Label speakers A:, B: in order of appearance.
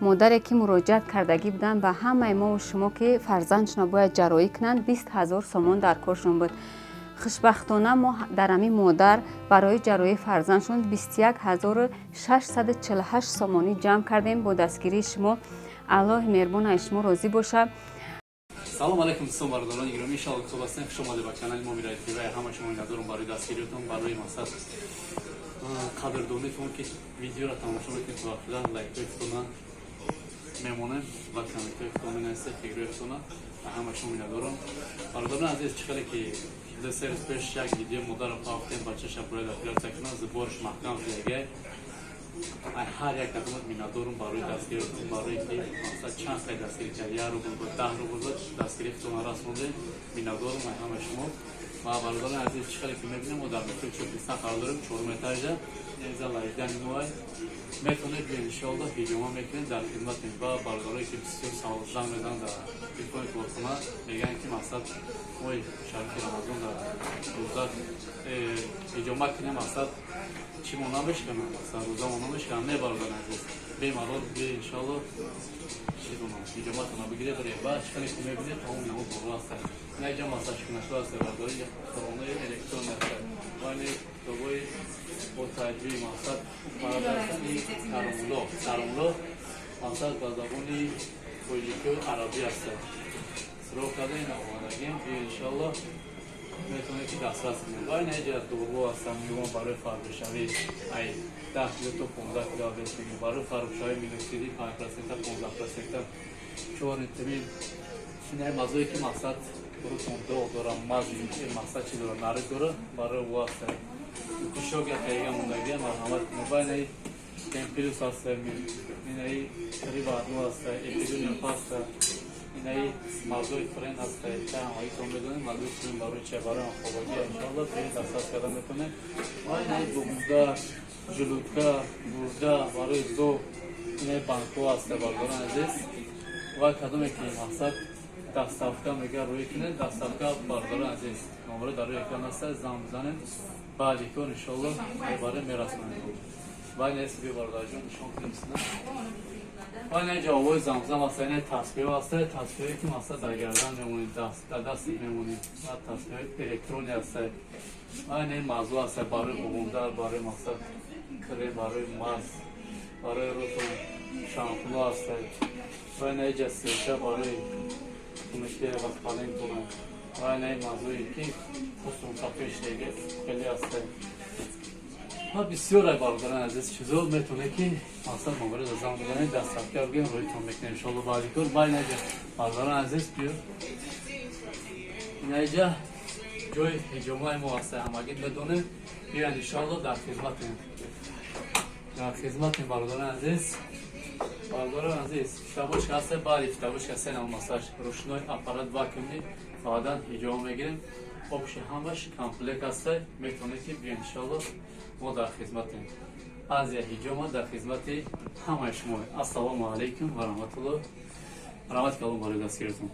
A: модаре ки муроҷиат кардагӣ буданд ба ҳамаи мову шумо ки фарзандшона бояд ҷароӣ кунанд 20 000 сомон дар коршон буд. хушбахтона мо дар ҳамин модар барои ҷароии фарзандшон 21 648 сомонӣ ҷамъ кардем. бо дастгирии шумо аллоҳи меҳрубони шумо розӣ бошад.
B: салом алайкум дӯстон бардорани гиромӣ, иншаллоҳ хуб ҳастем. хуш омадед ба канали мо Мираи ТВ. ҳама шумо миннатдорам барои дастгириятон, барои мақсад қадрдонитон ки видеоро тамошо мекунед вақтида лайктоятона мемонем ва комментоятон менависед, фикроятона ҳама шумо миннатдорам. Бардорани азиз, чӣ хеле ки се рӯз пеш як видео модарро пахтем, бачаша бояд оператсия кунад, зуборш маҳкам шудагай. ҳар як адамат миннатдорам барои дастгириятон, барои ки мақсад чанд хел дастгирӣ кард, 1 рубл буд, 10 рубл буд, дастгириятона расондем. Миннатдорам ҳама шумо. ва бардорани азиз, чӣ хеле ки мебинем, мо дар мехои Чӯпистан қарор дорем, 4 этажа, неза лайдани моай метавонед биёед, иншоаллоҳ ҳиҷома мекунед, дар хидматем. ва бардорое ки бисёр савол занг мезананд дар телефони корхона, мегӯянд ки мақсад мои шаҳри рамазон дар рӯза ҳиҷома кунем, мақсад чӣ мо намешканам, мақсад рӯза мо намешканам. не бардорани азиз, бемалол биёед, иншоаллоҳ ҳиҷоматона бигиред, реба чӣ хеле ки мебинед тамоми намо боро ҳастад. наҷа мақсад шунашуда аст, бардори хонаи электрон аст, вайни китобои бо таҷвии мақсад барадастани саромло мақсад ба забони тоҷикию арабӣ аст. суроғ карда ин омадагим ки иншоаллоҳ метавонед ки дастрас кунед. вай наҷа дору ҳастам мегӯям барои фарбишавӣ ай 10 кило то 15 кило абесмегӣ барои фарбишавӣ миноксиди 5% 15% 4 витамин шинай мазое ки мақсад бурутон доғ дора, мақсад чи дора, нарик дора, барои ӯ аст. кушок якаига мондагия марҳамат кунед. вай наи темпилус аст, инаи риваадну аст, эпидуниум аст, инаи мазои френ аст. чай ҳамагитон медонед мазои френ барои чай, барои хобагия иншоаллоҳ бери дастрас карда мекунед. вай наи гузда, жилудка, гурда барои зоб, инаи банкҳо аст. бардорани азиз, ва кадоме ки мақсад дастафка мега рӯй кунед, дастафка бардорани азиз номеро дар рӯи экран аст, занг бизанед, баъди кор иншоаллоҳ мебарем мерасонем. вай наи сиби бардорҷон нишон кунем сина. вай наи ҷавобҳои замзам аст, инаи тасбеҳ аст, тасбеҳе ки мақсад дар гардан мемонед, дар дастит мемонед, ва тасбеҳи электрони аст. вай наи мазо аст барои бувонда, барои мақсад крем, барои маз, барои рӯтон шампуно аст. вай наи ҷасирка барои кунишкия ва палентона. вай наи мазои ки хустун кафештеги хеле аст. ва бисёре бардорани азиз чизо метавонед ки мақсад номеро занг бизанед, дастафка бигирем, рӯйтон мекунем иншоаллоҳ баъди кор. вай наи бардорани азиз биё инаиҷа ҷои ҳиҷомаи мо аст, ҳамагӣ медонем. биёед иншоаллоҳ дар хизматем бардорани азиз. бардорани азиз, фитабочка аст, баъди фитабочка се намо масаж рӯшнои аппарат вакуумӣ баъдан ҳиҷома мегирем. обши ҳамаш комплект аст, метавонед ки биёед иншоаллоҳ мо дар хизматем. азия ҳиҷома дар хизмати ҳамаи шумо. ассалому алайкум ва раҳматуллоҳ. раҳмати калом барои дастгириятон.